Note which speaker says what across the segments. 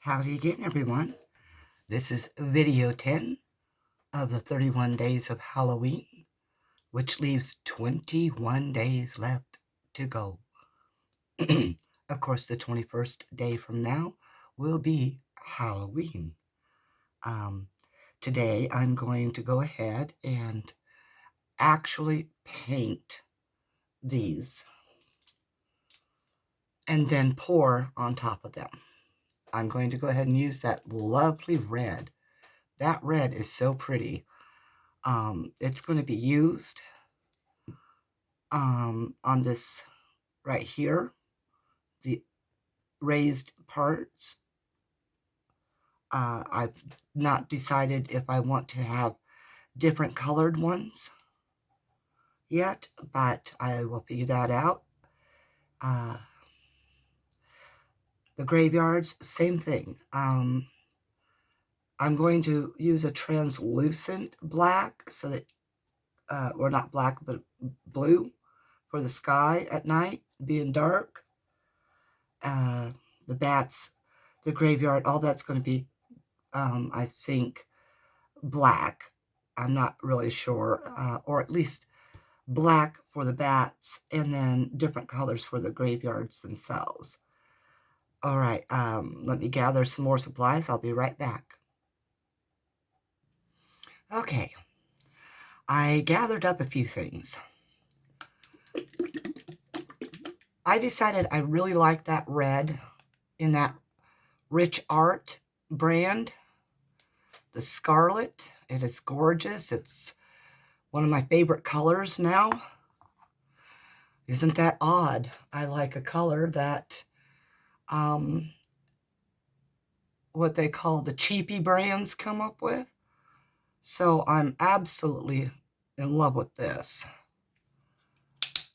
Speaker 1: Howdy again, everyone. This is video 10 of the 31 days of Halloween, which leaves 21 days left to go. Of course, the 21st day from now will be Halloween. Today, I'm going to go ahead and actually paint these and then pour on top of them. I'm going to go ahead and use that lovely red. That red is so pretty. It's going to be used on this right here, the raised parts. I've not decided if I want to have different colored ones yet, but I will figure that out. The graveyards, same thing. I'm going to use a translucent black so that, or not black, but blue for the sky at night, being dark. The bats, the graveyard, all that's going to be, I think, black. I'm not really sure, or at least black for the bats, and then different colors for the graveyards themselves. All right, let me gather some more supplies. I'll be right back. Okay, I gathered up a few things. I decided I really like that red in that Rich Art brand. The scarlet, it is gorgeous. It's one of my favorite colors now. Isn't that odd? I like a color that what they call the cheapy brands come up with. So I'm absolutely in love with this.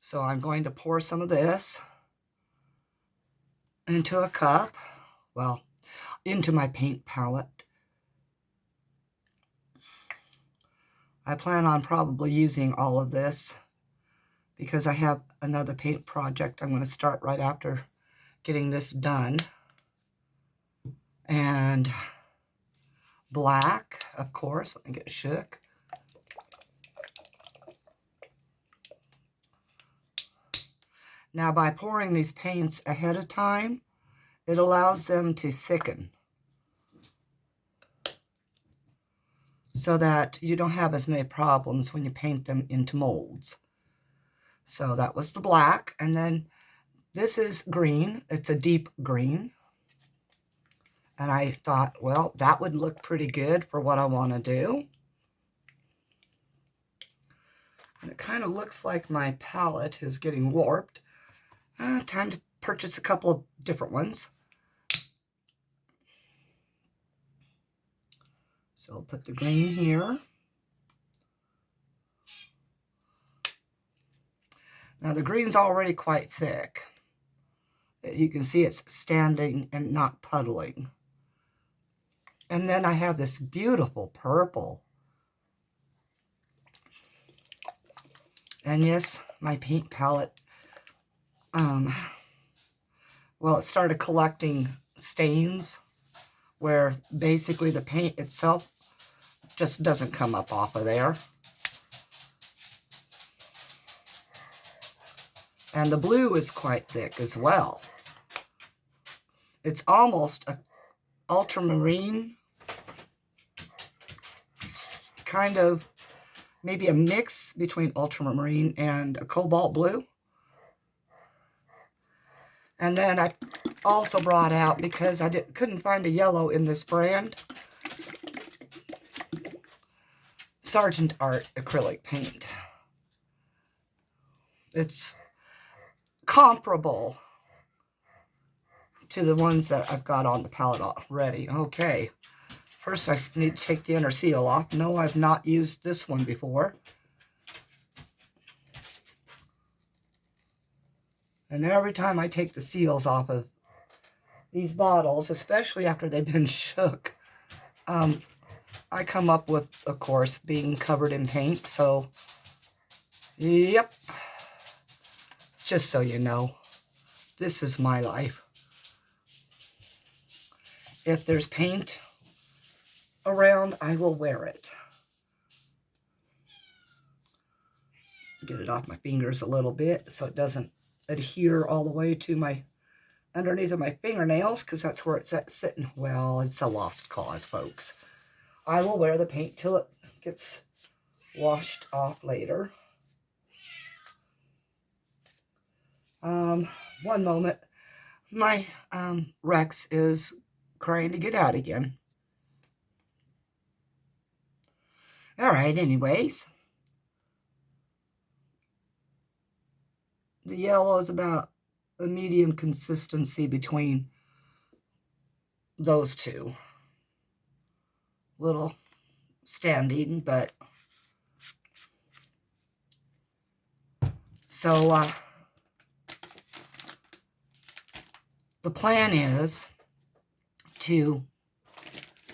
Speaker 1: So I'm going to pour some of this into a cup, well, into my paint palette. I plan on probably using all of this because I have another paint project I'm going to start right after getting this done. And black, of course. Let me get shook. Now, by pouring these paints ahead of time, it allows them to thicken so that you don't have as many problems when you paint them into molds. So that was the black. And then this is green. It's a deep green. And I thought, well, that would look pretty good for what I want to do. And it kind of looks like my palette is getting warped. Time to purchase a couple of different ones. So I'll put the green here. Now the green's already quite thick. You can see it's standing and not puddling. And then I have this beautiful purple. And yes, my paint palette, well, it started collecting stains where basically the paint itself just doesn't come up off of there. And the blue is quite thick as well. It's almost an ultramarine, kind of maybe a mix between ultramarine and a cobalt blue. And then I also brought out, because I couldn't find a yellow in this brand, Sargent Art acrylic paint. It's comparable to the ones that I've got on the palette already. Okay, first I need to take the inner seal off. No, I've not used this one before. And every time I take the seals off of these bottles, especially after they've been shook, I come up with, of course, being covered in paint. So, yep. Just so you know, this is my life. if there's paint around, I will wear it. Get it off my fingers a little bit so it doesn't adhere all the way to my underneath of my fingernails, because that's where it's at sitting. Well, it's a lost cause, folks. I will wear the paint till it gets washed off later. One moment. My Rex is crying to get out again. All right, anyways. The yellow is about a medium consistency between those two. Little standing, but so the plan is to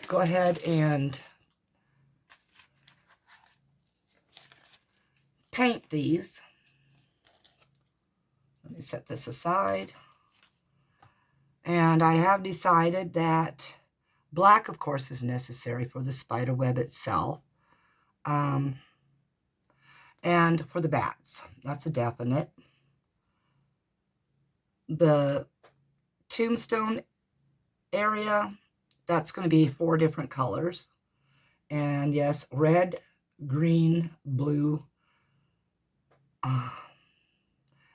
Speaker 1: go ahead and paint these. Let me set this aside. And I have decided that black, of course, is necessary for the spider web itself. And for the bats, that's a definite. The tombstone area, that's going to be 4 different colors. And yes, red, green, blue,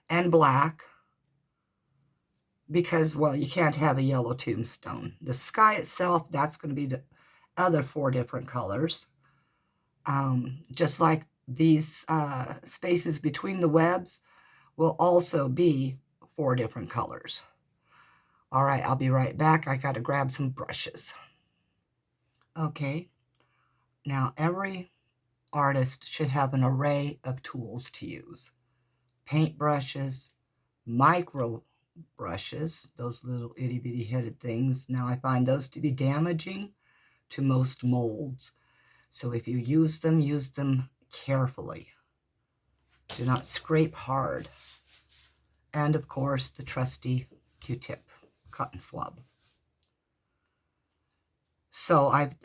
Speaker 1: and black. Because, well, you can't have a yellow tombstone. The sky itself, that's going to be the other 4 different colors. Just like these spaces between the webs will also be 4 different colors. All right, I'll be right back. I got to grab some brushes. Okay, now every artist should have an array of tools to use. Paint brushes, micro brushes, those little itty-bitty headed things. Now I find those to be damaging to most molds. So if you use them carefully. Do not scrape hard. And of course, the trusty Q-tip, cotton swab. So I've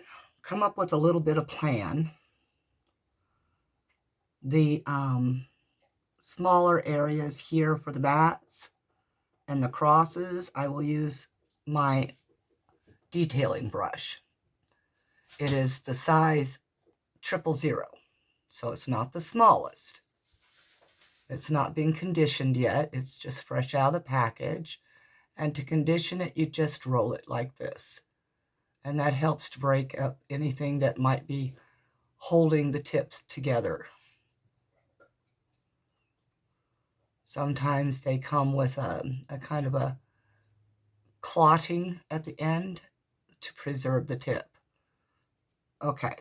Speaker 1: come up with a little bit of plan. The smaller areas here for the bats and the crosses, I will use my detailing brush. It is the size 000, so it's not the smallest. It's not been conditioned yet. It's just fresh out of the package. And to condition it, you just roll it like this. And that helps to break up anything that might be holding the tips together. Sometimes they come with a kind of a clotting at the end to preserve the tip. Okay.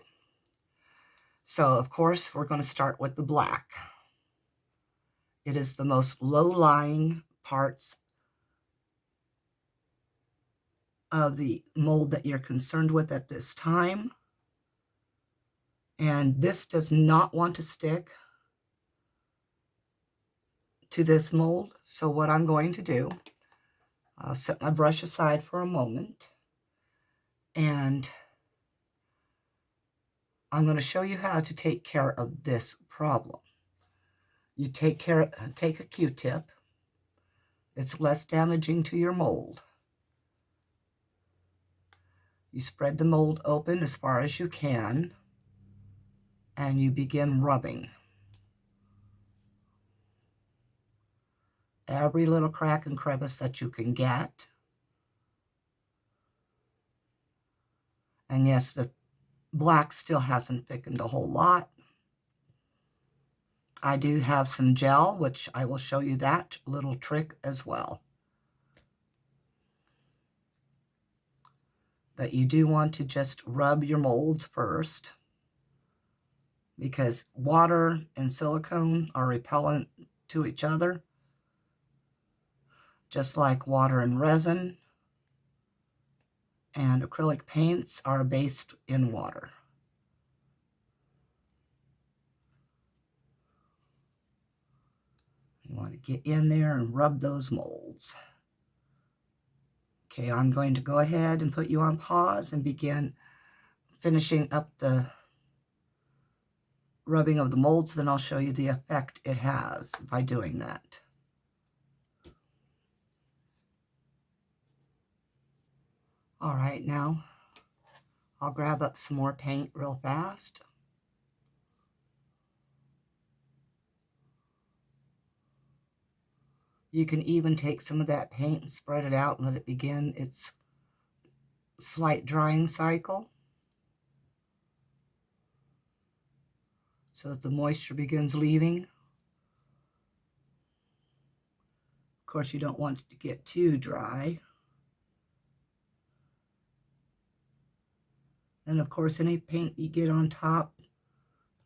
Speaker 1: So, of course, we're going to start with the black. It is the most low-lying parts of the mold that you're concerned with at this time. And this does not want to stick to this mold. So what I'm going to do, I'll set my brush aside for a moment, and I'm going to show you how to take care of this problem. You take a Q-tip. It's less damaging to your mold. You spread the mold open as far as you can, and you begin rubbing. Every little crack and crevice that you can get. And yes, the black still hasn't thickened a whole lot. I do have some gel, which I will show you that little trick as well. But you do want to just rub your molds first, because water and silicone are repellent to each other, just like water and resin, and acrylic paints are based in water. You want to get in there and rub those molds. Okay, I'm going to go ahead and put you on pause and begin finishing up the rubbing of the molds. Then I'll show you the effect it has by doing that. All right, now I'll grab up some more paint real fast. You can even take some of that paint and spread it out and let it begin its slight drying cycle, so that the moisture begins leaving. Of course, you don't want it to get too dry. And of course, any paint you get on top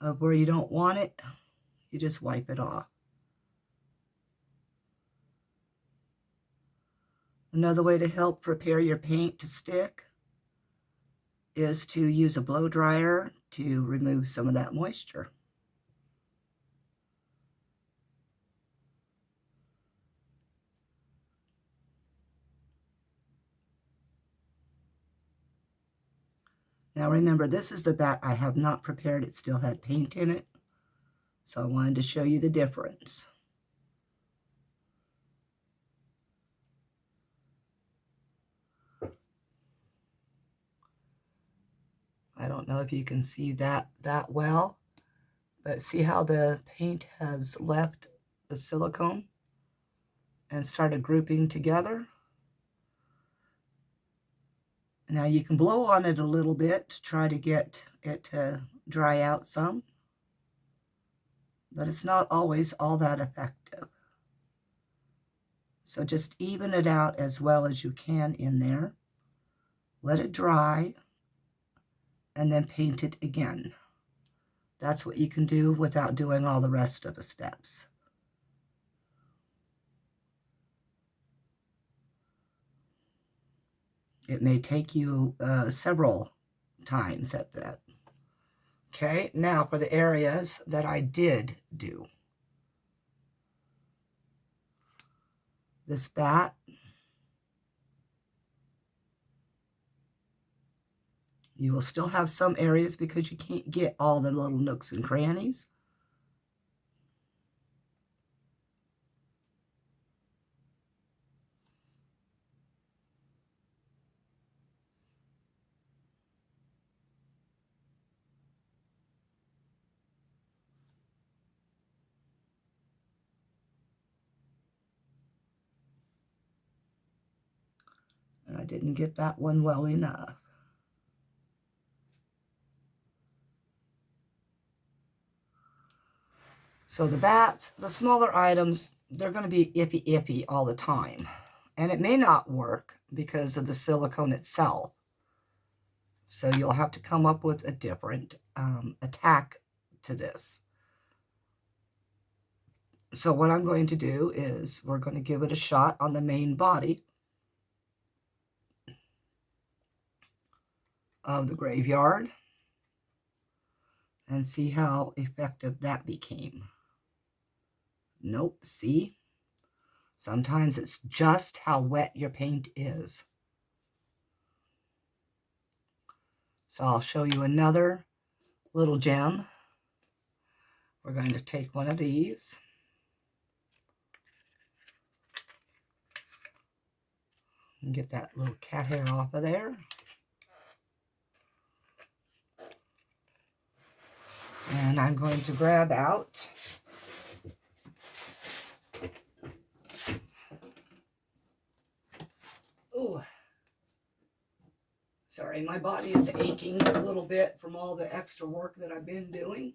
Speaker 1: of where you don't want it, you just wipe it off. Another way to help prepare your paint to stick is to use a blow dryer to remove some of that moisture. Now remember, this is the bat I have not prepared. It still had paint in it. So I wanted to show you the difference. I don't know if you can see that well, but see how the paint has left the silicone and started grouping together? Now you can blow on it a little bit to try to get it to dry out some, but it's not always all that effective. So just even it out as well as you can in there. Let it dry, and then paint it again. That's what you can do without doing all the rest of the steps. It may take you several times at that. Okay, now for the areas that I did do. This bat, you will still have some areas because you can't get all the little nooks and crannies. And I didn't get that one well enough. So the bats, the smaller items, they're going to be iffy all the time. And it may not work because of the silicone itself. So you'll have to come up with a different attack to this. So what I'm going to do is we're going to give it a shot on the main body of the graveyard and see how effective that became. Nope, see? Sometimes it's just how wet your paint is. So I'll show you another little gem. We're going to take one of these. And get that little cat hair off of there. And I'm going to grab out ooh, sorry, my body is aching a little bit from all the extra work that I've been doing.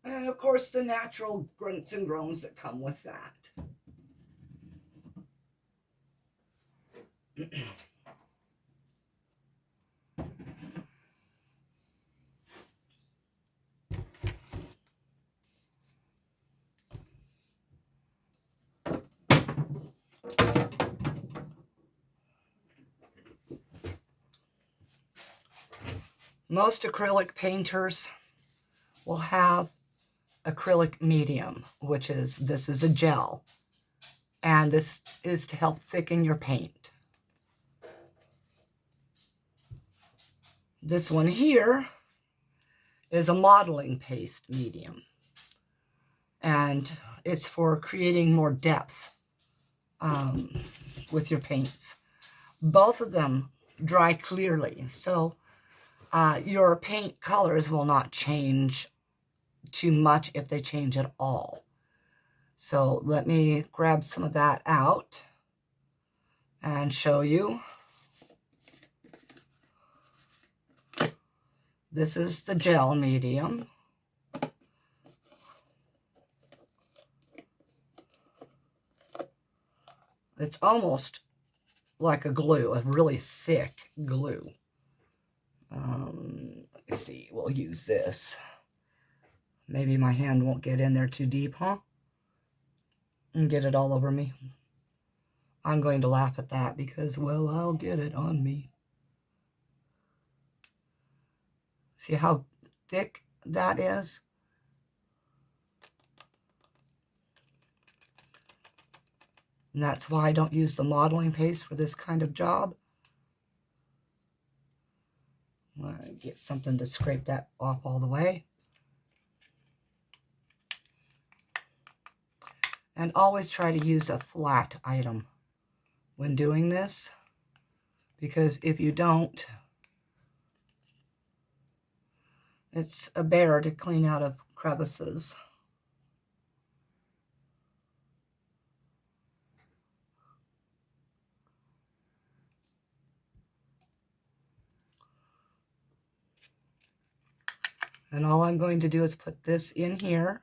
Speaker 1: And of course, the natural grunts and groans that come with that. Most acrylic painters will have acrylic medium, which is, this is a gel. And this is to help thicken your paint. This one here is a modeling paste medium, and it's for creating more depth with your paints. Both of them dry clearly, so your paint colors will not change too much if they change at all. So let me grab some of that out and show you. This is the gel medium. It's almost like a glue, a really thick glue. Let's see, we'll use this. Maybe my hand won't get in there too deep, huh? And get it all over me. I'm going to laugh at that because, well, I'll get it on me. See how thick that is? And that's why I don't use the modeling paste for this kind of job. Get something to scrape that off all the way. And always try to use a flat item when doing this, because if you don't, it's a bear to clean out of crevices. And all I'm going to do is put this in here.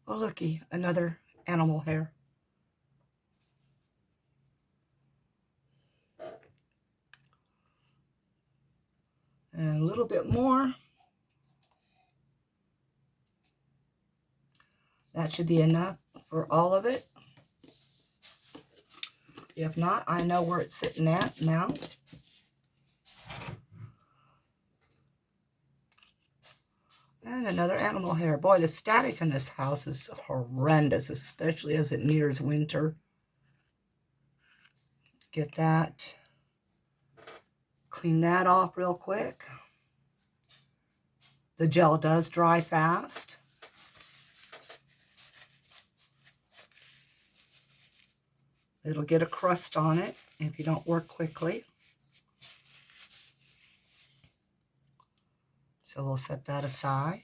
Speaker 1: Oh, looky, another animal hair. And a little bit more. That should be enough for all of it. If not, I know where it's sitting at now. And another animal hair. Boy, the static in this house is horrendous, especially as it nears winter. Get that. Clean that off real quick. The gel does dry fast. It'll get a crust on it if you don't work quickly. So we'll set that aside.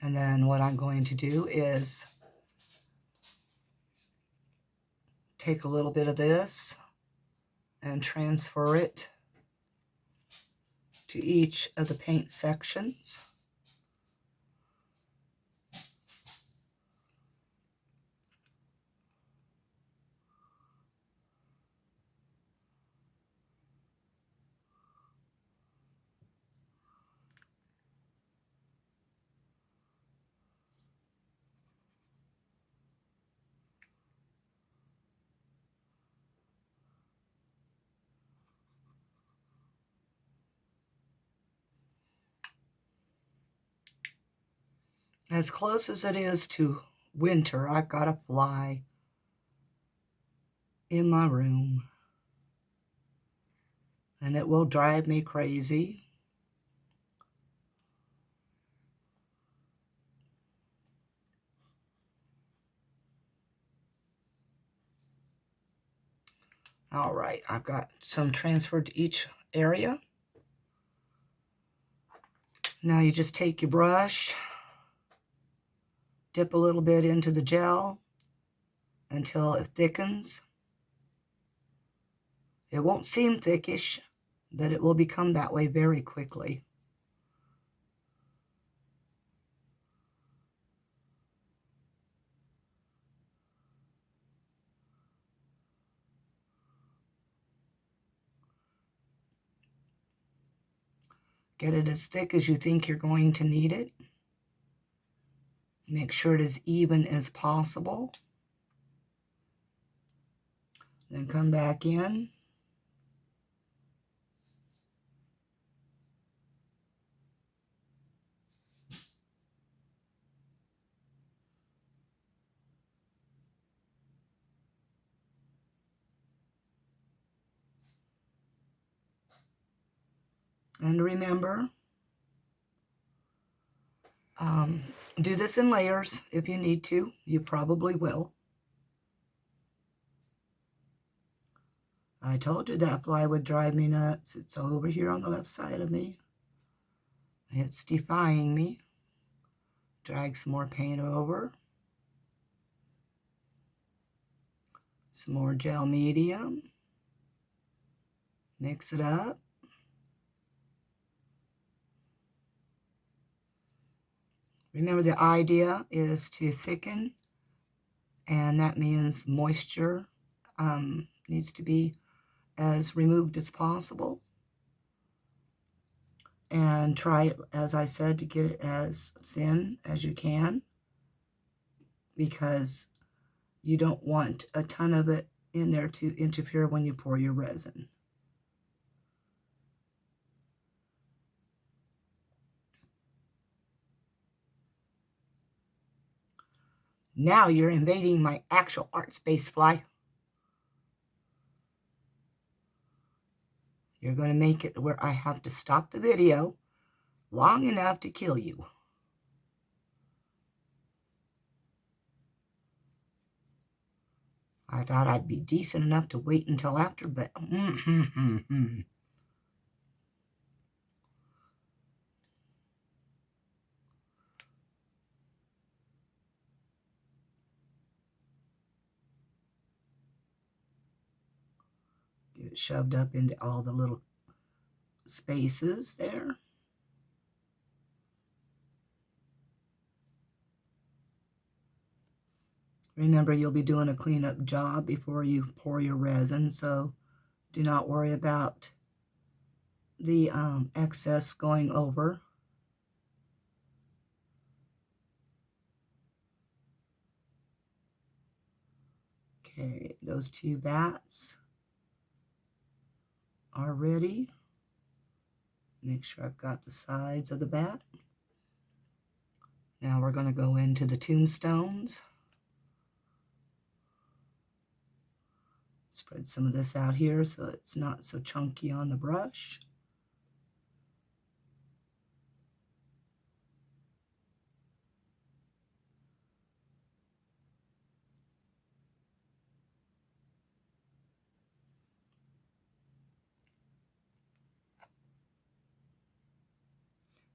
Speaker 1: And then what I'm going to do is take a little bit of this and transfer it to each of the paint sections. As close as it is to winter, I've got a fly in my room, and it will drive me crazy. All right, I've got some transferred to each area. Now you just take your brush, dip a little bit into the gel until it thickens. It won't seem thickish, but it will become that way very quickly. Get it as thick as you think you're going to need it. Make sure it is even as possible. Then come back in. And remember, do this in layers if you need to. You probably will. I told you that fly would drive me nuts. It's over here on the left side of me. It's defying me. Drag some more paint over. Some more gel medium. Mix it up. Remember, the idea is to thicken, and that means moisture needs to be as removed as possible. And try, as I said, to get it as thin as you can, because you don't want a ton of it in there to interfere when you pour your resin. Now you're invading my actual art space, fly. You're going to make it where I have to stop the video long enough to kill you. I thought I'd be decent enough to wait until after, but get it shoved up into all the little spaces there. Remember, you'll be doing a cleanup job before you pour your resin, so do not worry about the excess going over. Okay, those two bats are ready. Make sure I've got the sides of the bat. Now we're going to go into the tombstones. Spread some of this out here so it's not so chunky on the brush.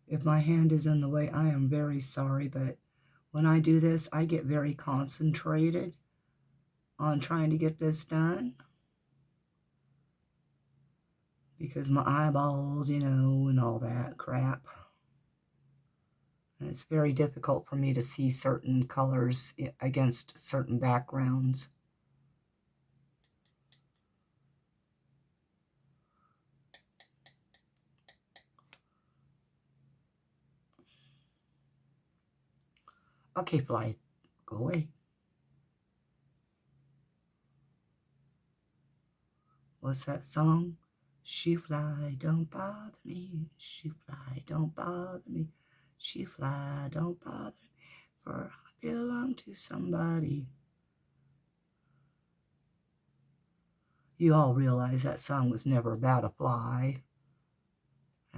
Speaker 1: If my hand is in the way, I am very sorry, but when I do this, I get very concentrated on trying to get this done, because my eyeballs, you know, and all that crap. And it's very difficult for me to see certain colors against certain backgrounds. Okay, fly, go away. What's that song? She fly, don't bother me. She fly, don't bother me. She fly, don't bother me. For I belong to somebody. You all realize that song was never about a fly.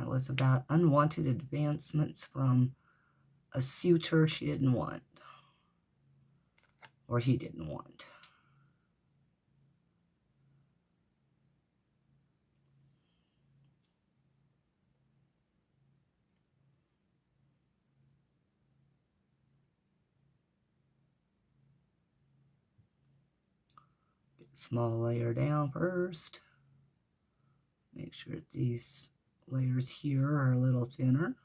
Speaker 1: It was about unwanted advancements from a suitor she didn't want, or he didn't want. Get a small layer down first. Make sure that these layers here are a little thinner.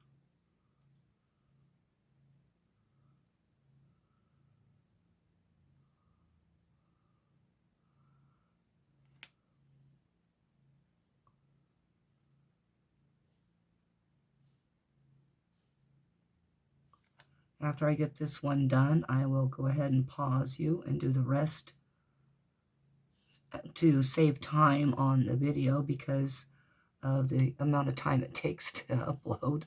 Speaker 1: After I get this one done, I will go ahead and pause you and do the rest to save time on the video because of the amount of time it takes to upload.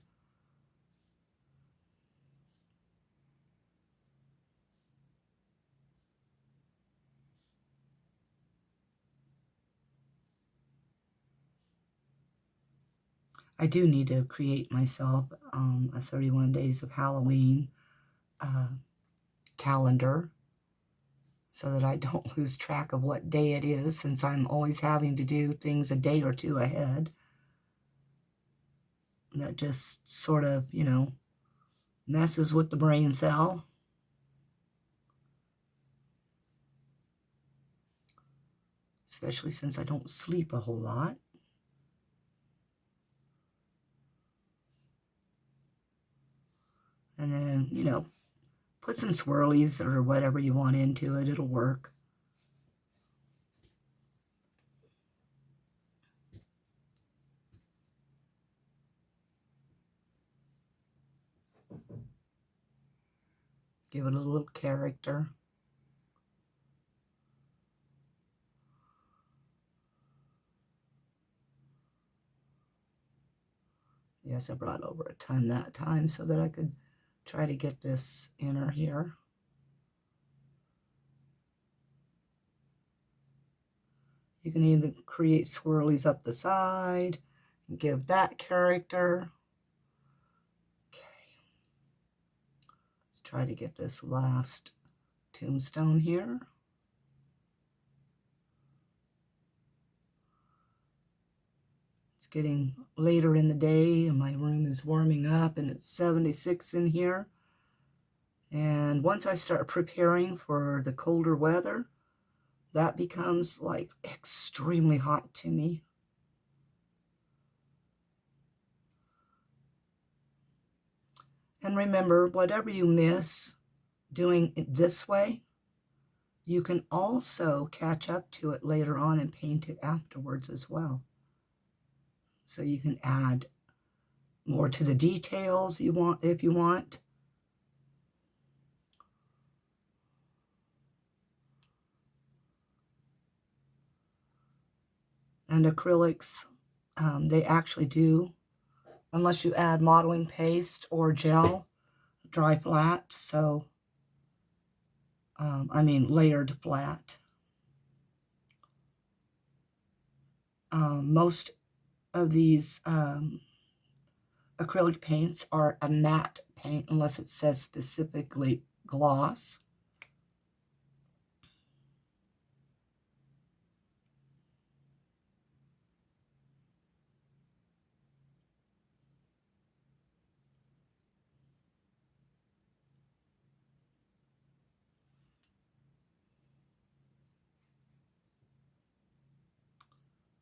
Speaker 1: I do need to create myself a 31 Days of Halloween calendar so that I don't lose track of what day it is, since I'm always having to do things a day or two ahead. That just sort of, messes with the brain cell. Especially since I don't sleep a whole lot. And then, put some swirlies or whatever you want into it. It'll work. Give it a little character. Yes, I brought over a ton that time so that I could try to get this inner here. You can even create swirlies up the side and give that character. Okay. Let's try to get this last tombstone here. It's getting later in the day and my room is warming up and it's 76 in here. And once I start preparing for the colder weather, that becomes like extremely hot to me. And remember, whatever you miss doing it this way, you can also catch up to it later on and paint it afterwards as well. So you can add more to the details you want if you want. And acrylics, they actually do, unless you add modeling paste or gel, dry flat. So, layered flat. Most of these acrylic paints are a matte paint unless it says specifically gloss.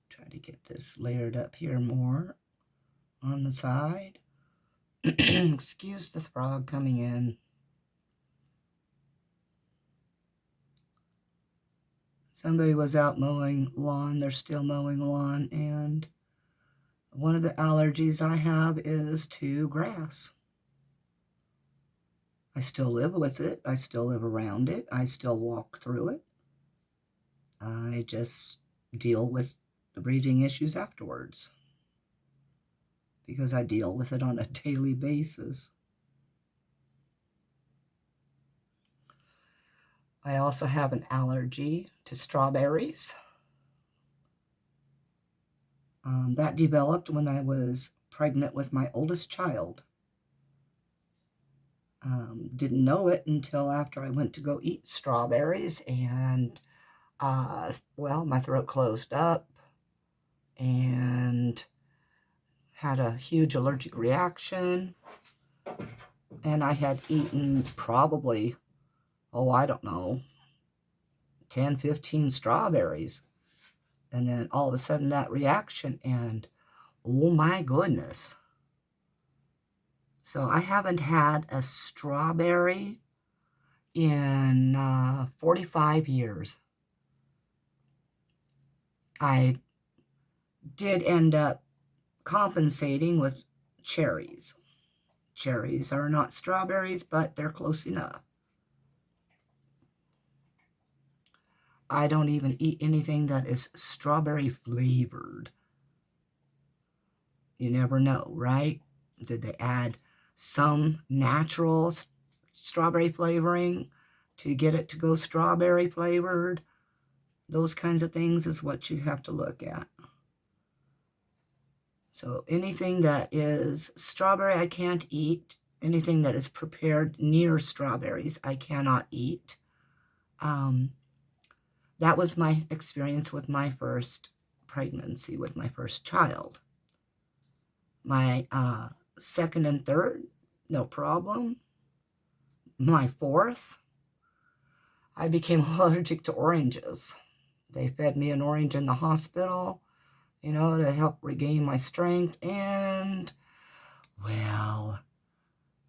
Speaker 1: Try to get this layered up here more on the side. Excuse the frog coming in. Somebody was out mowing lawn. They're still mowing lawn, and one of the allergies I have is to grass. I still live with it. I still live around it. I still walk through it. I just deal with the breathing issues afterwards because I deal with it on a daily basis. I also have an allergy to strawberries. That developed when I was pregnant with my oldest child. Didn't know it until after I went to go eat strawberries, and my throat closed up and had a huge allergic reaction. And I had eaten probably, I don't know, 10, 15 strawberries. And then all of a sudden that reaction, and oh my goodness. So I haven't had a strawberry in 45 years. I did end up compensating with cherries. Cherries are not strawberries, but they're close enough. I don't even eat anything that is strawberry flavored. You never know, right? Did they add some natural strawberry flavoring to get it to go strawberry flavored? Those kinds of things is what you have to look at. So anything that is strawberry, I can't eat. Anything that is prepared near strawberries, I cannot eat. That was my experience with my first pregnancy, with my first child. My second and third, no problem. My fourth, I became allergic to oranges. They fed me an orange in the hospital, to help regain my strength. And, well,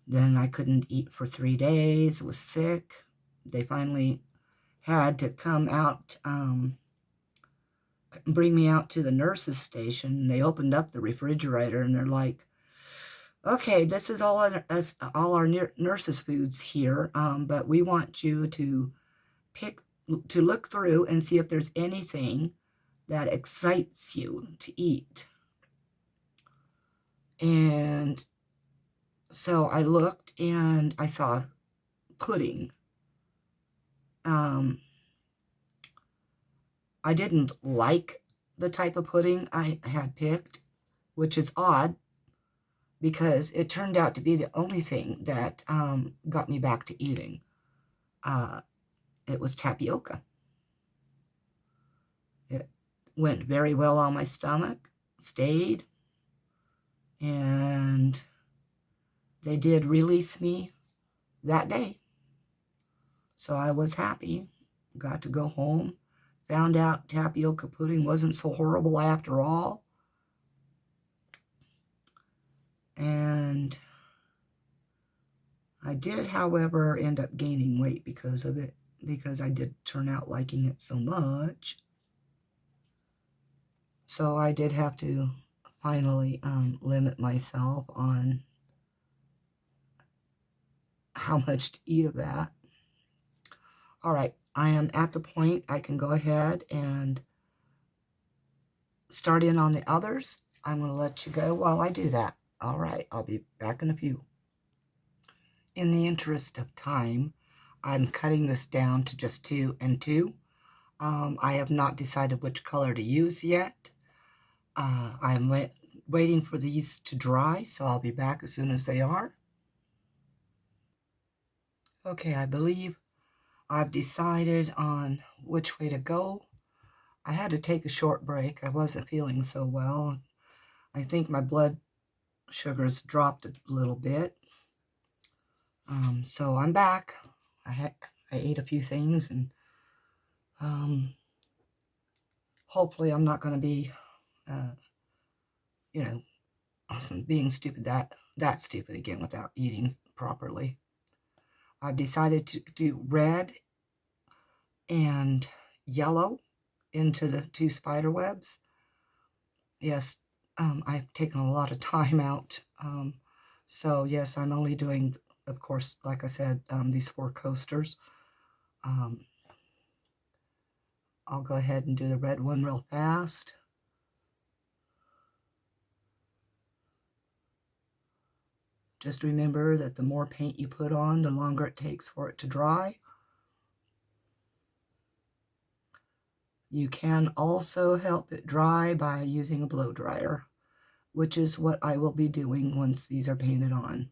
Speaker 1: then I couldn't eat for 3 days, was sick. They finally had to come out, bring me out to the nurse's station. They opened up the refrigerator and they're like, okay, this is all our nurses' foods here, but we want you to look through and see if there's anything that excites you to eat. And so I looked and I saw pudding. I didn't like the type of pudding I had picked, which is odd because it turned out to be the only thing that got me back to eating. It was tapioca. It went very well on my stomach, stayed, and they did release me that day. So I was happy, got to go home, found out tapioca pudding wasn't so horrible after all. And I did, however, end up gaining weight because of it, because I did turn out liking it so much. So I did have to finally limit myself on how much to eat of that. All right, I am at the point I can go ahead and start in on the others. I'm going to let you go while I do that. All right, I'll be back in a few. In the interest of time, I'm cutting this down to just 2 and 2. I have not decided which color to use yet. I'm waiting for these to dry, so I'll be back as soon as they are. Okay, I believe I've decided on which way to go. I had to take a short break. I wasn't feeling so well. I think my blood sugars dropped a little bit. So I'm back. I ate a few things, and hopefully I'm not going to be, being stupid that stupid again without eating properly. I've decided to do red and yellow into the 2 spider webs. Yes, I've taken a lot of time out. So yes, I'm only doing, of course, like I said, these 4 coasters. I'll go ahead and do the red one real fast. Just remember that the more paint you put on, the longer it takes for it to dry. You can also help it dry by using a blow dryer, which is what I will be doing once these are painted on.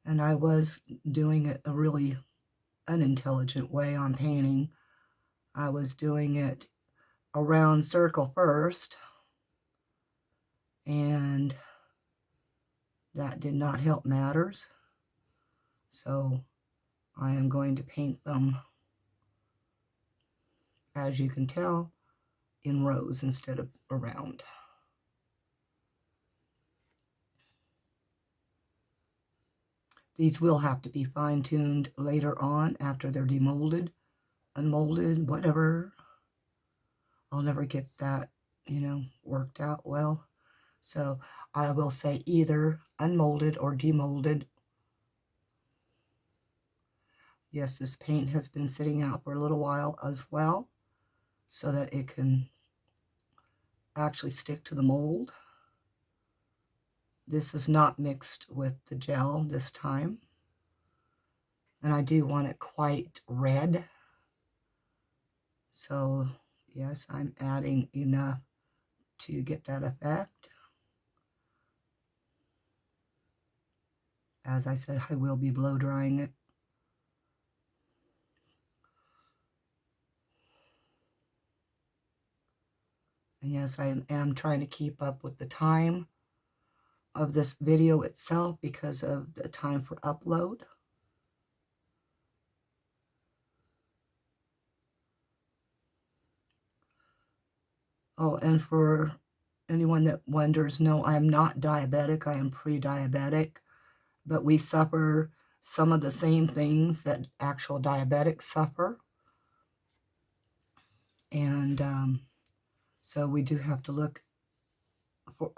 Speaker 1: And I was doing it a really unintelligent way on painting. I was doing it a round circle first, and that did not help matters. So I am going to paint them, as you can tell, in rows instead of around. These will have to be fine-tuned later on after they're demolded, unmolded, whatever. I'll never get that, worked out well. So I will say either unmolded or demolded. Yes, this paint has been sitting out for a little while as well, so that it can actually stick to the mold. This is not mixed with the gel this time. And I do want it quite red. So yes, I'm adding enough to get that effect. As I said, I will be blow drying it. And yes, I am trying to keep up with the time of this video itself because of the time for upload. Oh, and for anyone that wonders, no, I'm not diabetic. I am pre-diabetic, but we suffer some of the same things that actual diabetics suffer. And so we do have to look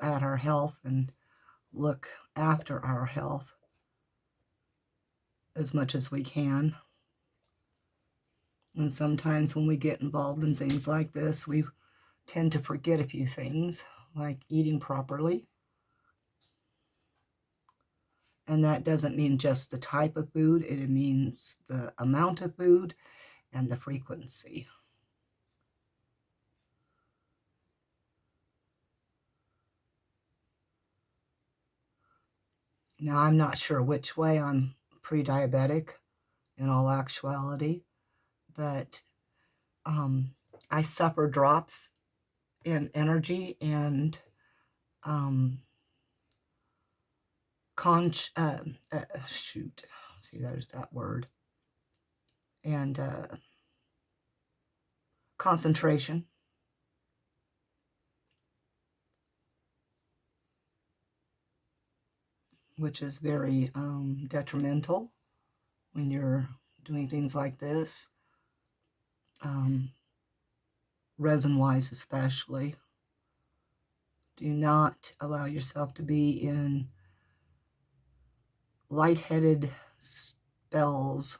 Speaker 1: at our health and look after our health as much as we can. And sometimes when we get involved in things like this, we tend to forget a few things, like eating properly. And that doesn't mean just the type of food, it means the amount of food and the frequency. Now, I'm not sure which way I'm pre-diabetic in all actuality, but I suffer drops in energy and shoot, see, there's that word, and concentration, which is very detrimental when you're doing things like this, resin-wise especially. Do not allow yourself to be in lightheaded spells.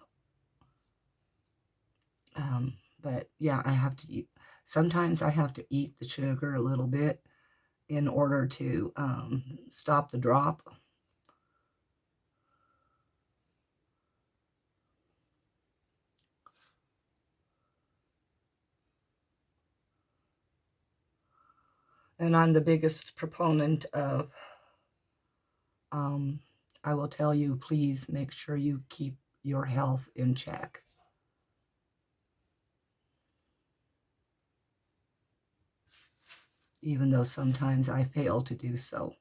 Speaker 1: But yeah, I have to eat. Sometimes I have to eat the sugar a little bit in order to stop the drop. And I'm the biggest proponent of, I will tell you, please make sure you keep your health in check. Even though sometimes I fail to do so.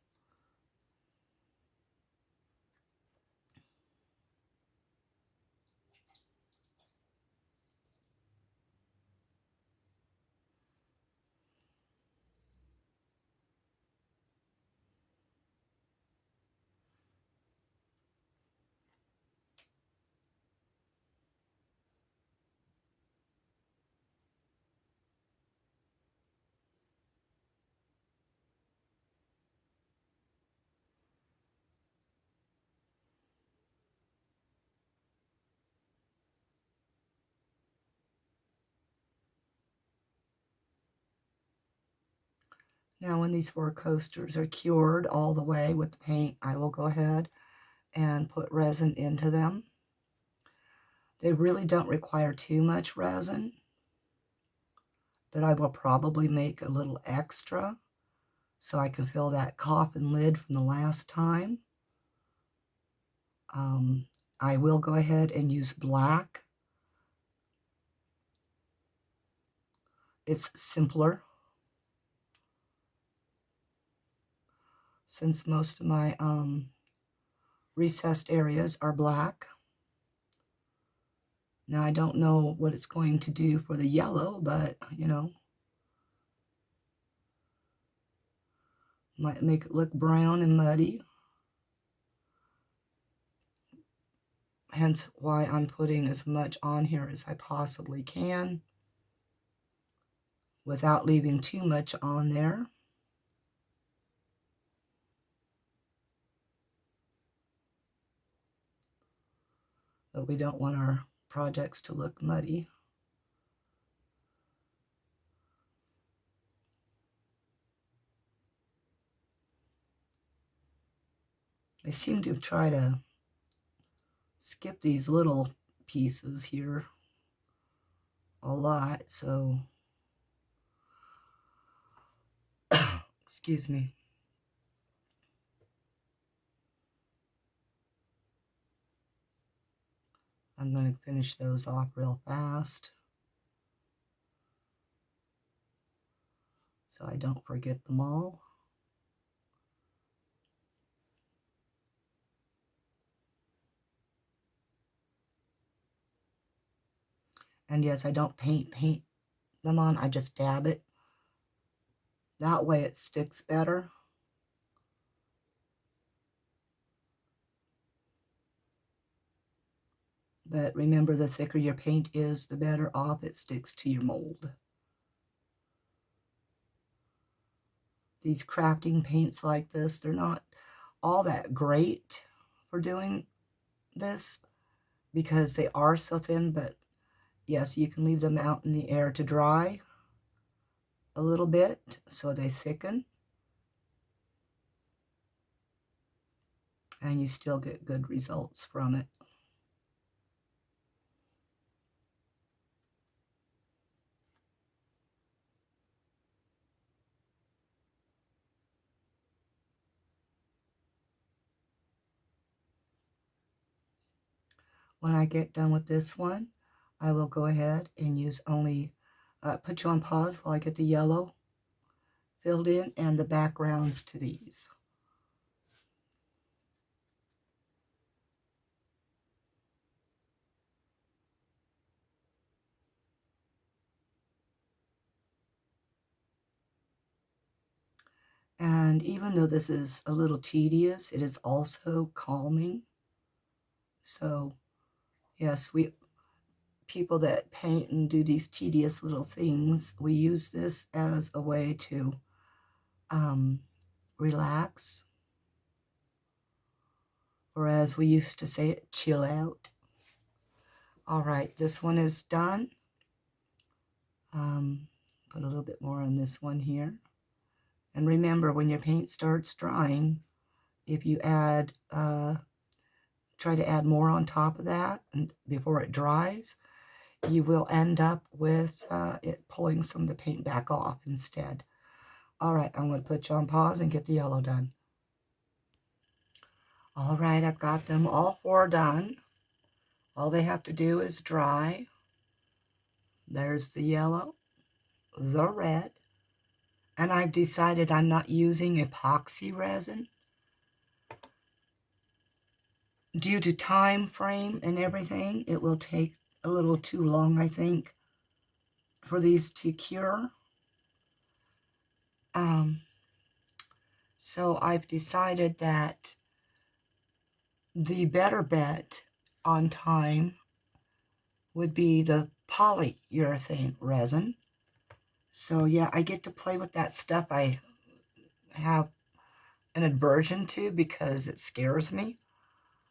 Speaker 1: Now when these 4 coasters are cured all the way with the paint, I will go ahead and put resin into them. They really don't require too much resin, but I will probably make a little extra so I can fill that coffin lid from the last time. I will go ahead and use black. It's simpler, since most of my recessed areas are black. Now, I don't know what it's going to do for the yellow, but, you know, might make it look brown and muddy. Hence why I'm putting as much on here as I possibly can without leaving too much on there. But we don't want our projects to look muddy. I seem to try to skip these little pieces here. a lot, so excuse me. I'm going to finish those off real fast so I don't forget them all. And yes, I don't paint them on, I just dab it. That way it sticks better. But remember, the thicker your paint is, the better off it sticks to your mold. These crafting paints like this, they're not all that great for doing this because they are so thin, but yes, you can leave them out in the air to dry a little bit so they thicken. And you still get good results from it. When I get done with this one, I will go ahead and use only, put you on pause while I get the yellow filled in and the backgrounds to these. And even though this is a little tedious, it is also calming. So yes, people that paint and do these tedious little things, we use this as a way to relax, or as we used to say it, chill out. All right, this one is done. Put a little bit more on this one here. And remember, when your paint starts drying, if you add, try to add more on top of that and before it dries, you will end up with it pulling some of the paint back off instead. All right, I'm going to put you on pause and get the yellow done. All right, I've got them all 4 done. All they have to do is dry. There's the yellow, the red, and I've decided I'm not using epoxy resin. Due to time frame and everything, it will take a little too long, I think, for these to cure. So I've decided that the better bet on time would be the polyurethane resin. So yeah, I get to play with that stuff I have an aversion to because it scares me.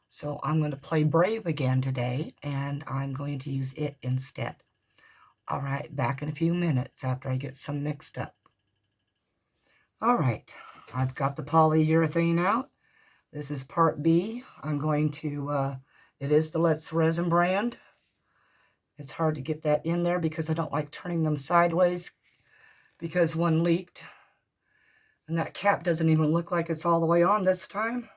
Speaker 1: So I'm going to play brave again today, and I'm going to use it instead. All right, back in a few minutes after I get some mixed up. All right, I've got the polyurethane out. This is part B. I'm going to, it is the Let's Resin brand. It's hard to get that in there because I don't like turning them sideways because one leaked. And that cap doesn't even look like it's all the way on this time.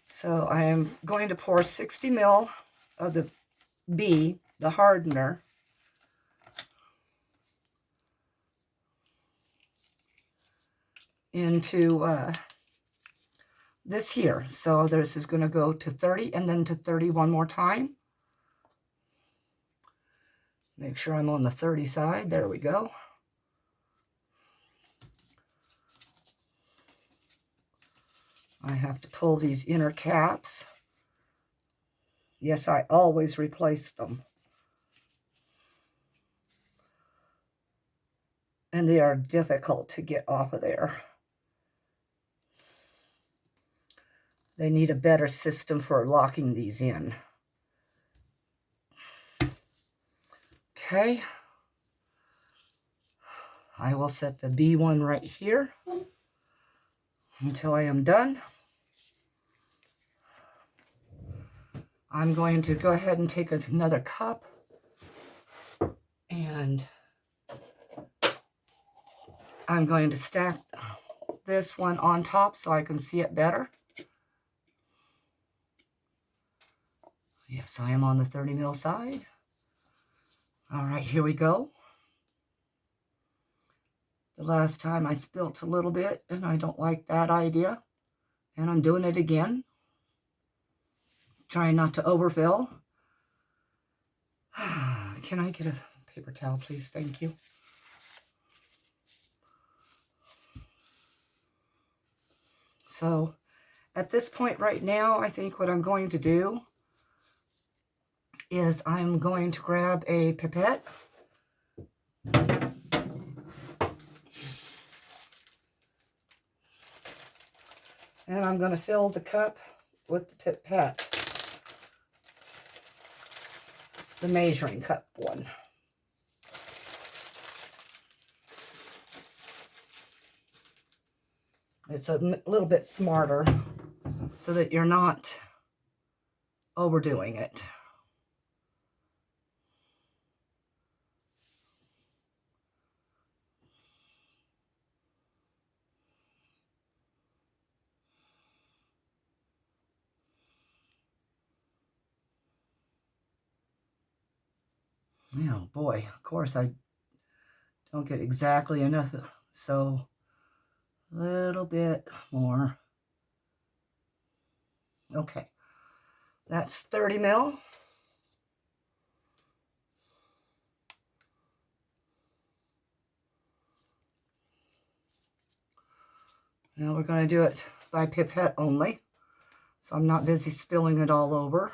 Speaker 1: So I am going to pour 60 ml of the B, the hardener, into this here. So this is going to go to 30 and then to 30 one more time. Make sure I'm on the 30 side. There we go. I have to pull these inner caps. Yes, I always replace them. And they are difficult to get off of there. They need a better system for locking these in. Okay. I will set the B1 right here until I am done. I'm going to go ahead and take another cup and I'm going to stack this one on top so I can see it better. Yes, I am on the 30 mil side. All right, here we go. The last time I spilt a little bit and I don't like that idea. And I'm doing it again. Trying not to overfill. Can I get a paper towel, please? Thank you. So at this point right now, I think what I'm going to do is I'm going to grab a pipette. And I'm going to fill the cup with the pipette. The measuring cup one. It's a little bit smarter so that you're not overdoing it. Oh boy, of course I don't get exactly enough, so a little bit more. Okay, that's 30 mil. Now we're going to do it by pipette only, so I'm not busy spilling it all over.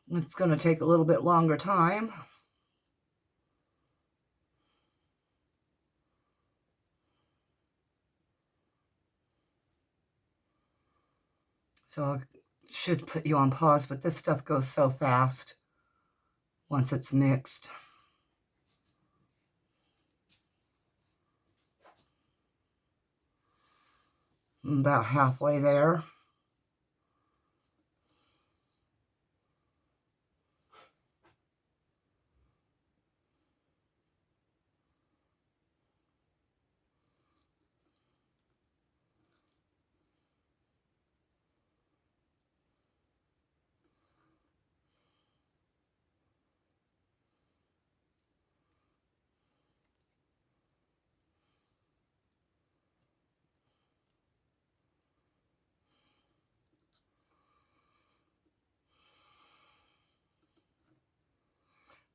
Speaker 1: It's going to take a little bit longer time. So I should put you on pause, but this stuff goes so fast once it's mixed. I'm about halfway there.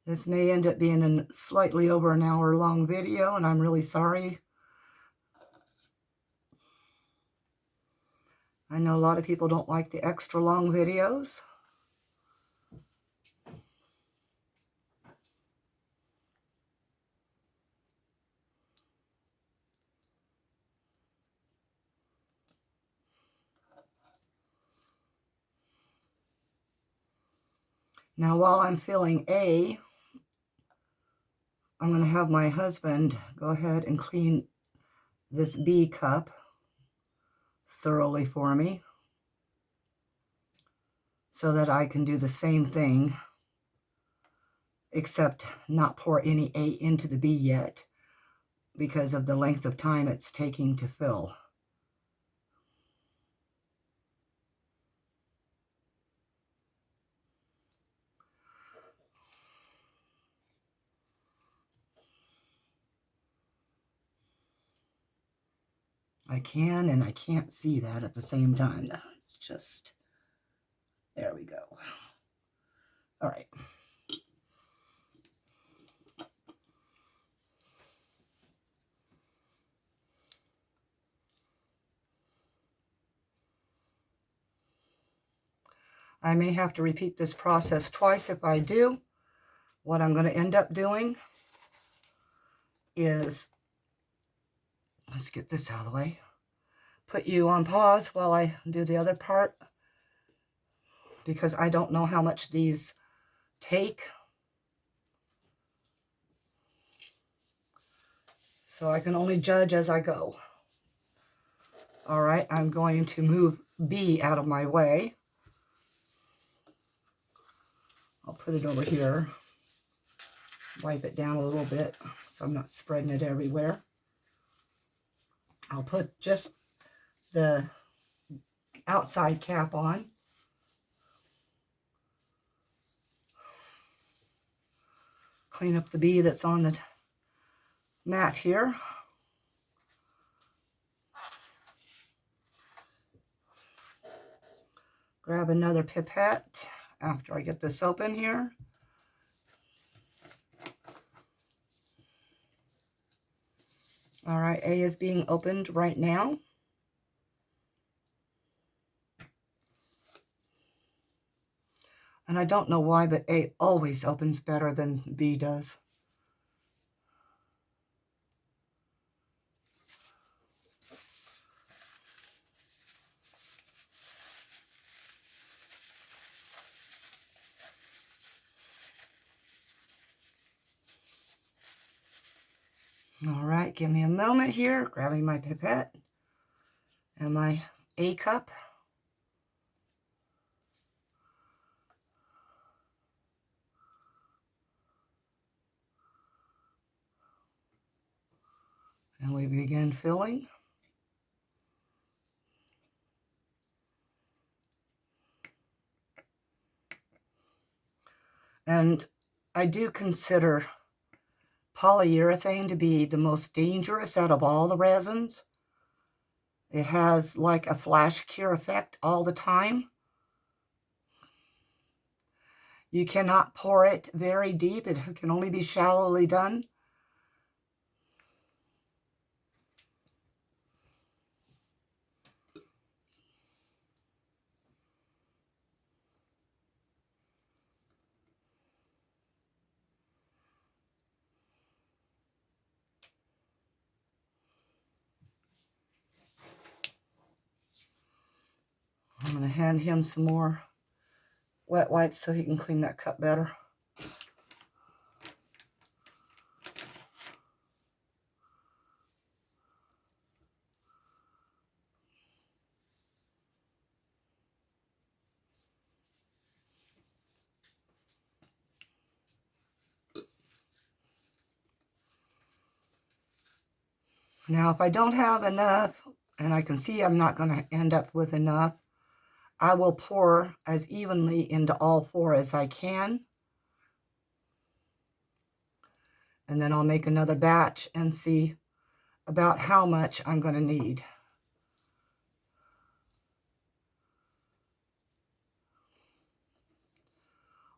Speaker 1: This may end up being a slightly over an hour long video, and I'm really sorry. I know a lot of people don't like the extra long videos. Now while I'm filling A, I'm going to have my husband go ahead and clean this B cup thoroughly for me so that I can do the same thing, except not pour any A into the B yet because of the length of time it's taking to fill. I can and I can't see that at the same time. It's just, there we go. All right. I may have to repeat this process twice if I do, What I'm going to end up doing is, let's get this out of the way, put you on pause while I do the other part, because I don't know how much these take. So I can only judge as I go. All right, I'm going to move B out of my way. I'll put it over here. Wipe it down a little bit so I'm not spreading it everywhere. I'll put just the outside cap on. Clean up the bee that's on the mat here. Grab another pipette after I get this open here. All right, A is being opened right now. And I don't know why, but A always opens better than B does. All right, give me a moment here, grabbing my pipette and my A cup. And we begin filling. And I do consider polyurethane to be the most dangerous out of all the resins. It has like a flash cure effect all the time. You cannot pour it very deep. It can only be shallowly done. I'm going to hand him some more wet wipes so he can clean that cup better. Now, if I don't have enough, and I can see I'm not going to end up with enough, I will pour as evenly into all four as I can. And then I'll make another batch and see about how much I'm going to need.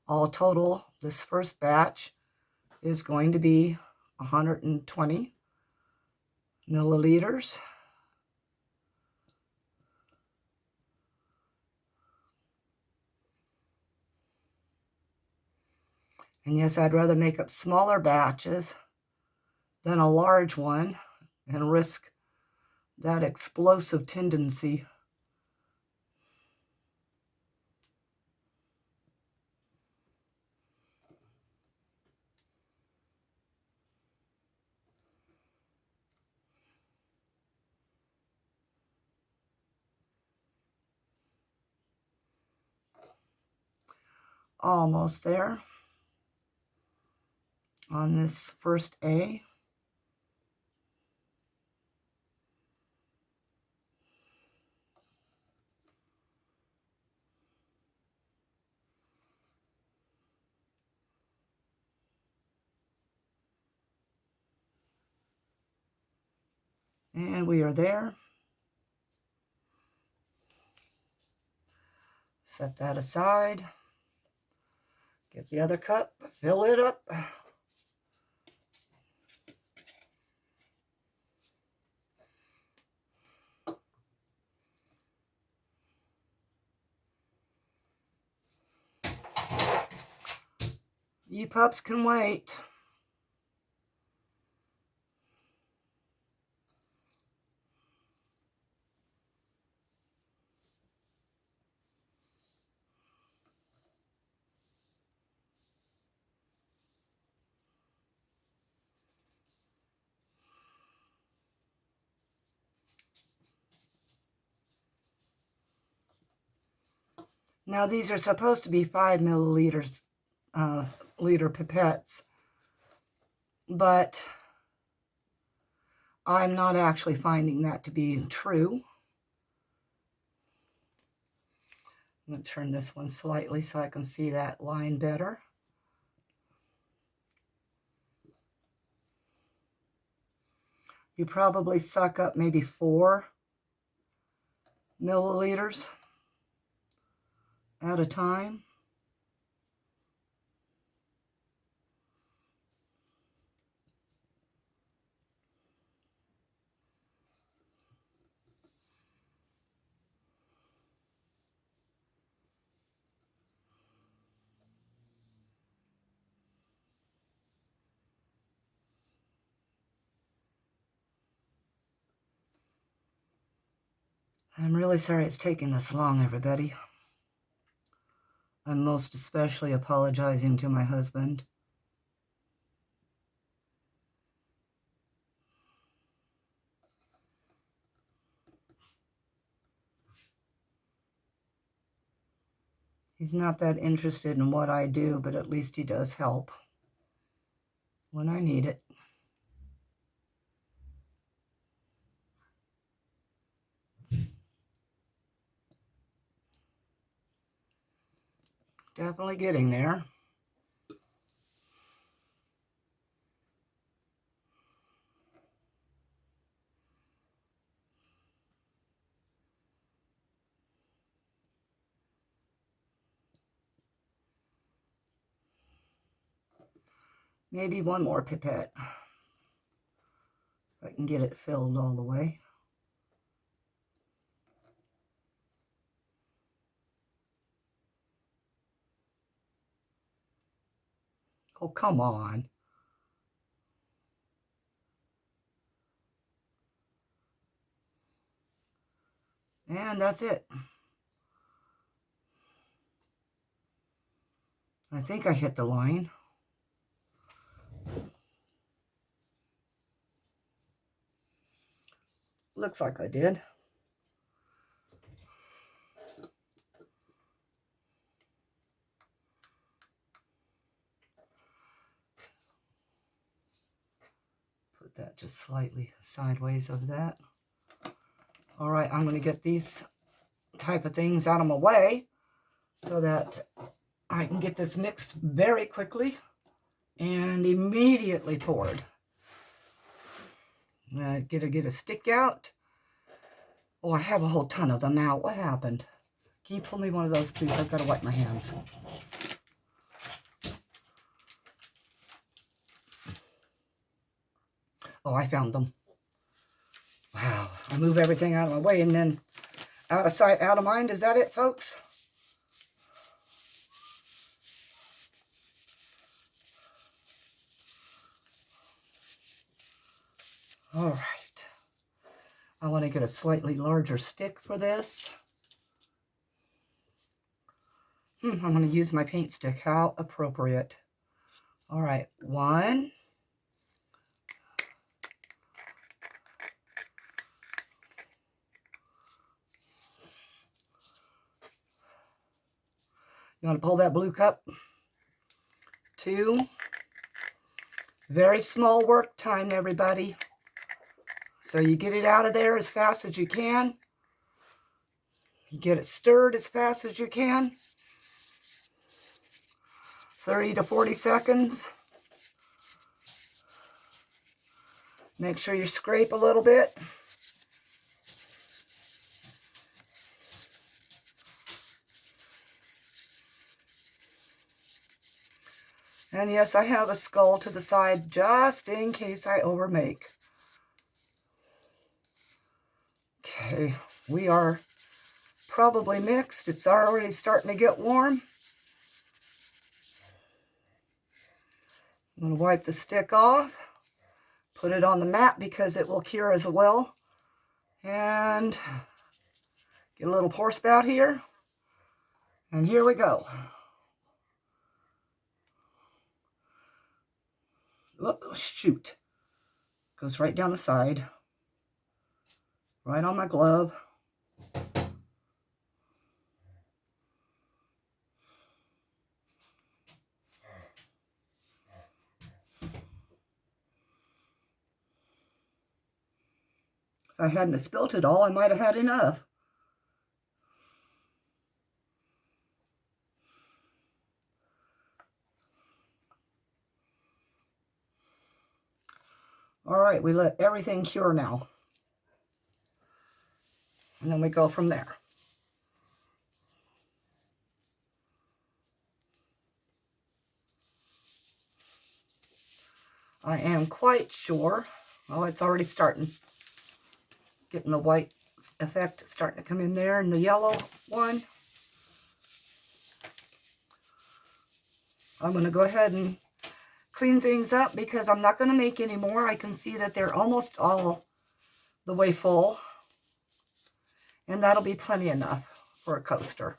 Speaker 1: All total, this first batch is going to be 120 milliliters. And yes, I'd rather make up smaller batches than a large one and risk that explosive tendency. Almost there on this first A. And we are there. Set that aside. Get the other cup, fill it up. You pups can wait. Now these are supposed to be 5 milliliters liter pipettes, but I'm not actually finding that to be true. I'm going to turn this one slightly so I can see that line better. You probably suck up maybe 4 milliliters at a time. I'm really sorry it's taking this long, everybody. I'm most especially apologizing to my husband. He's not that interested in what I do, but at least he does help when I need it. Definitely getting there. Maybe one more pipette. If I can get it filled all the way. Oh, come on. And that's it. I think I hit the line. Looks like I did. Put that just slightly sideways of that. All right, I'm going to get these type of things out of my way so that I can get this mixed very quickly and immediately poured. Get a stick out. Oh, I have a whole ton of them now. What happened? Can you pull me one of those, please? I've got to wipe my hands. Oh, I found them. Wow. I move everything out of my way and then out of sight, out of mind. Is that it, folks? All right. I want to get a slightly larger stick for this. I'm going to use my paint stick. How appropriate. All right. 1. You want to pull that blue cup? 2. Very small work time, everybody. So you get it out of there as fast as you can. You get it stirred as fast as you can. 30 to 40 seconds. Make sure you scrape a little bit. And yes, I have a skull to the side just in case I overmake. Okay, we are probably mixed. It's already starting to get warm. I'm going to wipe the stick off, put it on the mat because it will cure as well. And get a little pour spout here. And here we go. Oh, shoot. Goes right down the side. Right on my glove. If I hadn't spilt it all, I might have had enough. All right, we let everything cure now. And then we go from there. I am quite sure. Oh, it's already starting. Getting the white effect starting to come in there, and the yellow one. I'm going to go ahead and clean things up because I'm not going to make any more. I can see that they're almost all the way full. And that'll be plenty enough for a coaster.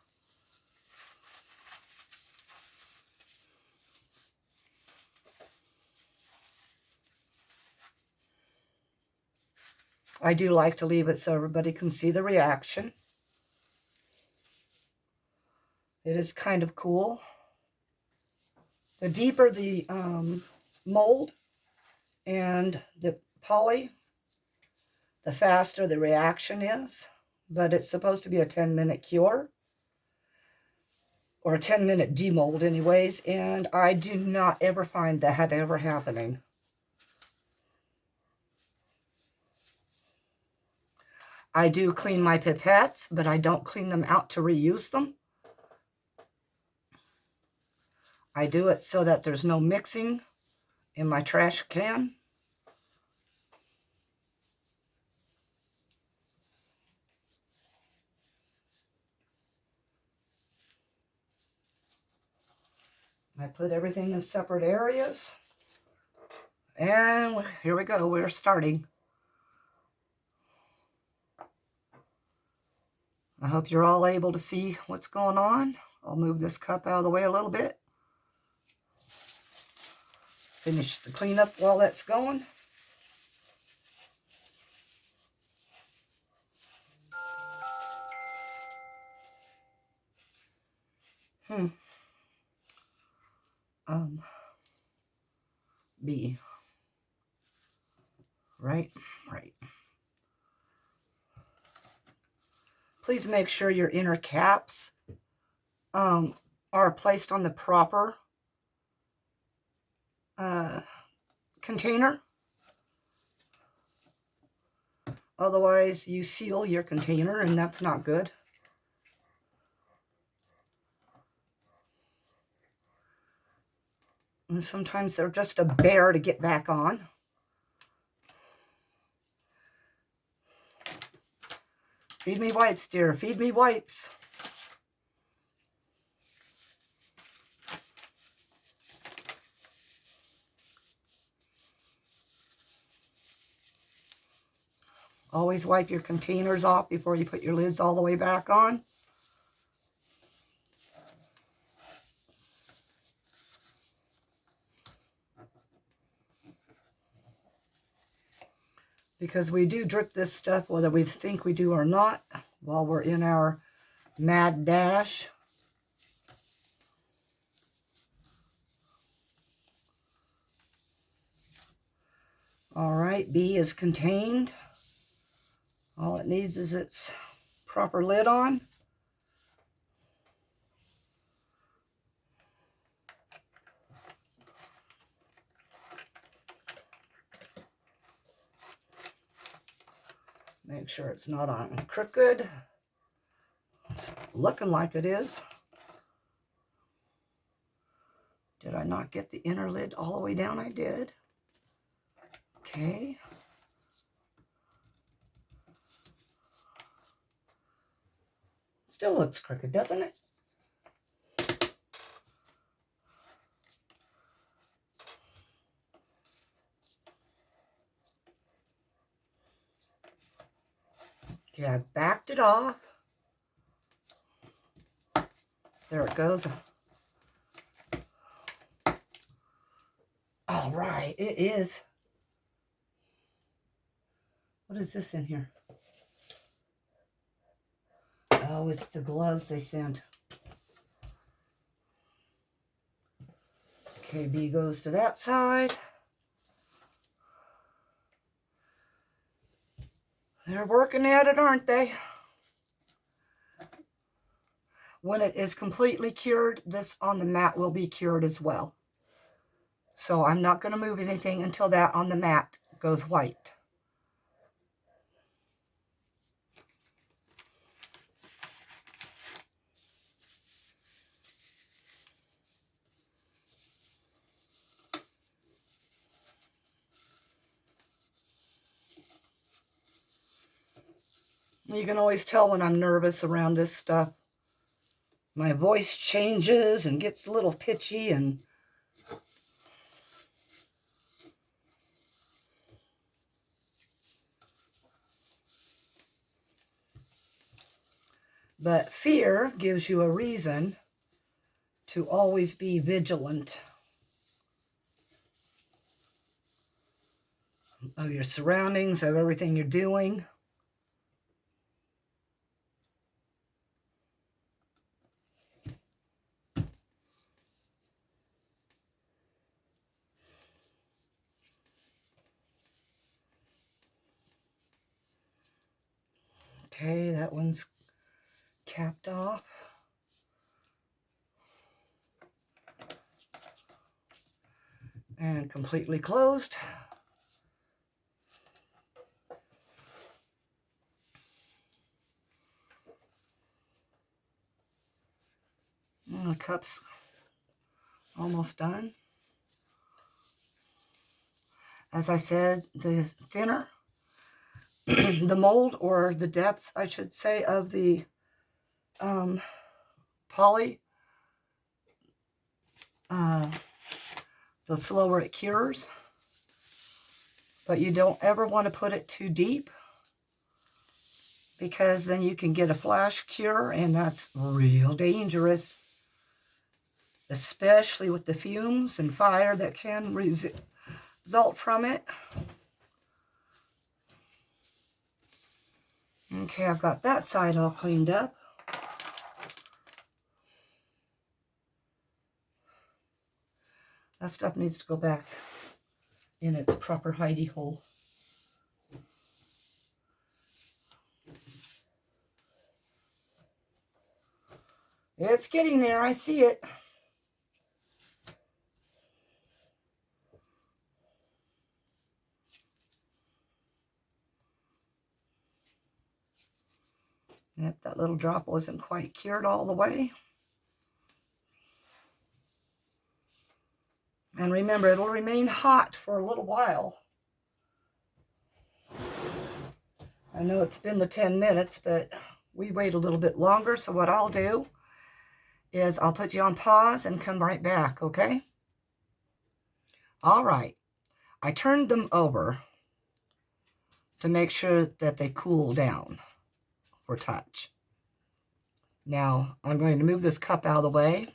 Speaker 1: I do like to leave it so everybody can see the reaction. It is kind of cool. The deeper the mold and the poly, the faster the reaction is. But it's supposed to be a 10-minute cure. Or a 10-minute demold anyways. And I do not ever find that ever happening. I do clean my pipettes, but I don't clean them out to reuse them. I do it so that there's no mixing in my trash can. I put everything in separate areas. And here we go. We're starting. I hope you're all able to see what's going on. I'll move this cup out of the way a little bit. Finish the cleanup while that's going. B. Right. Please make sure your inner caps are placed on the proper container. Otherwise, you seal your container, and that's not good. And sometimes they're just a bear to get back on. Feed me wipes, dear. Feed me wipes. Always wipe your containers off before you put your lids all the way back on. Because we do drip this stuff whether we think we do or not while we're in our mad dash. All right, B is contained. All it needs is its proper lid on. Make sure it's not on crooked. It's looking like it is. Did I not get the inner lid all the way down? I did. Okay. Still looks crooked, doesn't it? Okay, I backed it off. There it goes. All right, it is. What is this in here? Oh, it's the gloves they sent. Okay, B goes to that side. They're working at it, aren't they? When it is completely cured, this on the mat will be cured as well. So I'm not going to move anything until that on the mat goes white. You can always tell when I'm nervous around this stuff. My voice changes and gets a little pitchy, and but fear gives you a reason to always be vigilant of your surroundings, of everything you're doing. Okay, that one's capped off. And completely closed. And the cup's almost done. As I said, the thinner the mold, or the depth, I should say, of the poly, the slower it cures. But you don't ever want to put it too deep, because then you can get a flash cure, and that's real dangerous, especially with the fumes and fire that can result from it. Okay, I've got that side all cleaned up. That stuff needs to go back in its proper hidey hole. It's getting there, I see it. Yep, that little drop wasn't quite cured all the way. And remember, it'll remain hot for a little while. I know it's been the 10 minutes, but we wait a little bit longer. So what I'll do is I'll put you on pause and come right back, okay? All right. I turned them over to make sure that they cool down for touch. Now, I'm going to move this cup out of the way.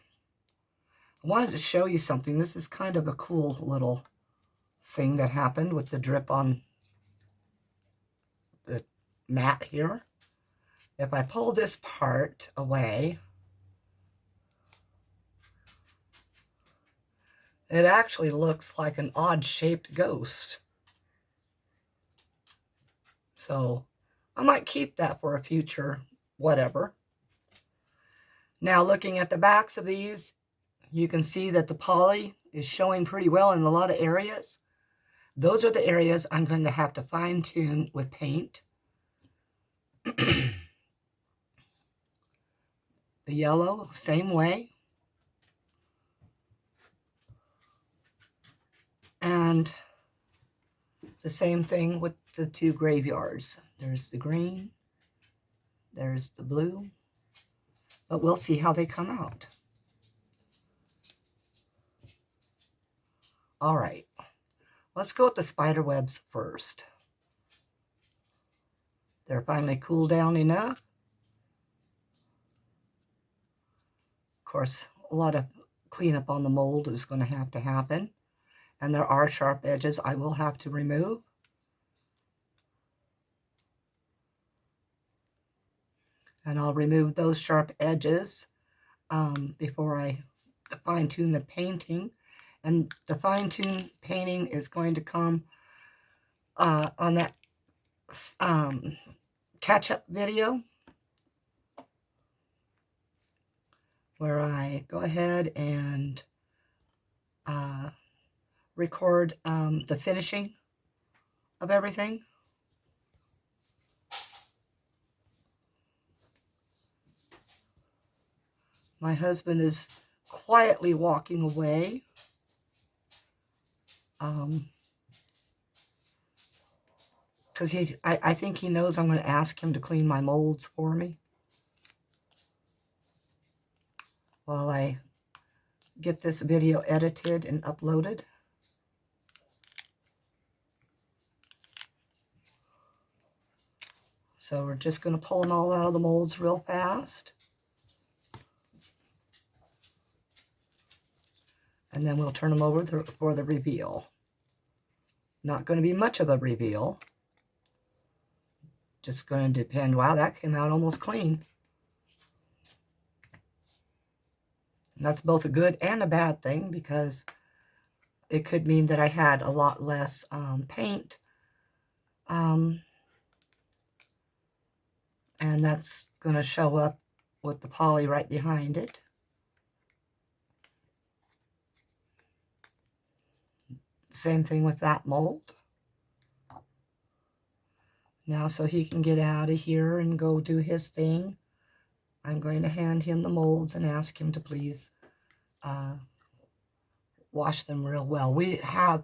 Speaker 1: I wanted to show you something. This is kind of a cool little thing that happened with the drip on the mat here. If I pull this part away, it actually looks like an odd-shaped ghost. So I might keep that for a future whatever. Now, looking at the backs of these, you can see that the poly is showing pretty well in a lot of areas. Those are the areas I'm going to have to fine-tune with paint. The yellow, same way. And the same thing with the two graveyards. There's the green, there's the blue, but we'll see how they come out. All right, let's go with the spider webs first. They're finally cooled down enough. Of course, a lot of cleanup on the mold is going to happen. And there are sharp edges I will have to remove. And I'll remove those sharp edges before I fine-tune the painting. And the fine-tune painting is going to come on that catch-up video where I go ahead and record the finishing of everything. My husband is quietly walking away. Because I think he knows I'm going to ask him to clean my molds for me while I get this video edited and uploaded. So we're just going to pull them all out of the molds real fast. And then we'll turn them over for the reveal. Not going to be much of a reveal. Just going to depend. Wow, that came out almost clean. And that's both a good and a bad thing, because it could mean that I had a lot less paint. And that's going to show up with the poly right behind it. Same thing with that mold. Now, so he can get out of here and go do his thing, I'm going to hand him the molds and ask him to please wash them real well. We have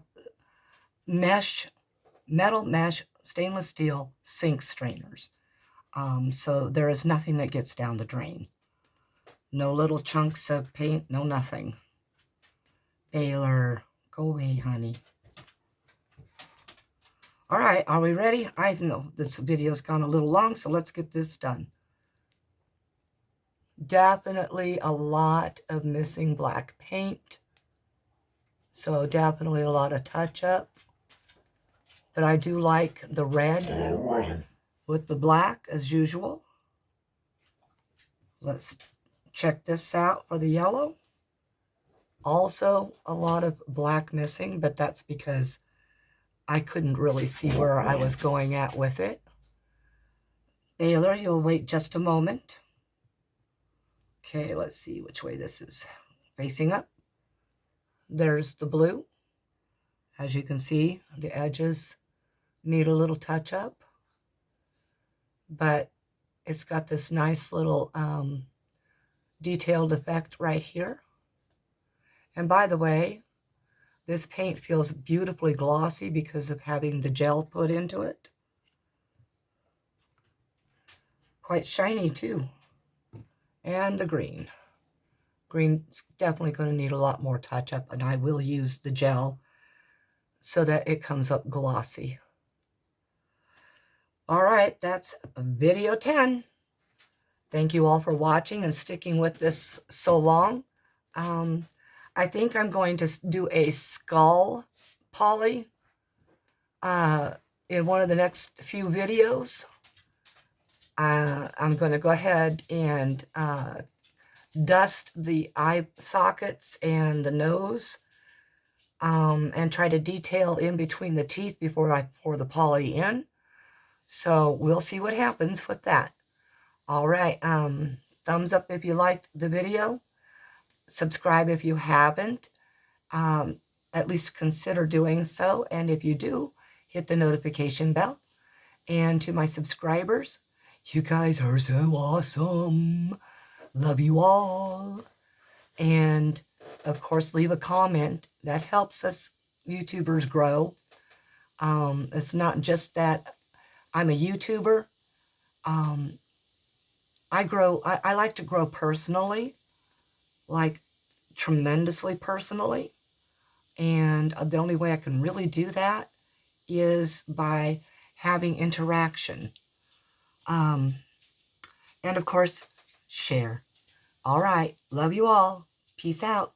Speaker 1: metal mesh, stainless steel sink strainers. So there is nothing that gets down the drain. No little chunks of paint, no nothing. Baylor, go away, honey. All right, are we ready? I know this video's gone a little long, so let's get this done. Definitely a lot of missing black paint. So definitely a lot of touch-up. But I do like the red with the black as usual. Let's check this out for the yellow. Also a lot of black missing, but that's because I couldn't really see where I was going at with it. Baylor, you'll wait just a moment. Okay, let's see which way this is facing up. There's the blue. As you can see, the edges need a little touch up, but it's got this nice little detailed effect right here. And by the way, this paint feels beautifully glossy because of having the gel put into it. Quite shiny too. And the green. Green's definitely going to need a lot more touch up, and I will use the gel so that it comes up glossy. All right, that's video 10. Thank you all for watching and sticking with this so long. I think I'm going to do a skull poly in one of the next few videos. I'm going to go ahead and dust the eye sockets and the nose and try to detail in between the teeth before I pour the poly in. So we'll see what happens with that. All right, thumbs up if you liked the video. Subscribe if you haven't. At least consider doing so. And if you do, hit the notification bell. And to my subscribers, you guys are so awesome. Love you all. And of course, leave a comment. That helps us YouTubers grow. It's not just that I'm a YouTuber. I like to grow personally, like tremendously personally. And the only way I can really do that is by having interaction. And of course, share. All right. Love you all. Peace out.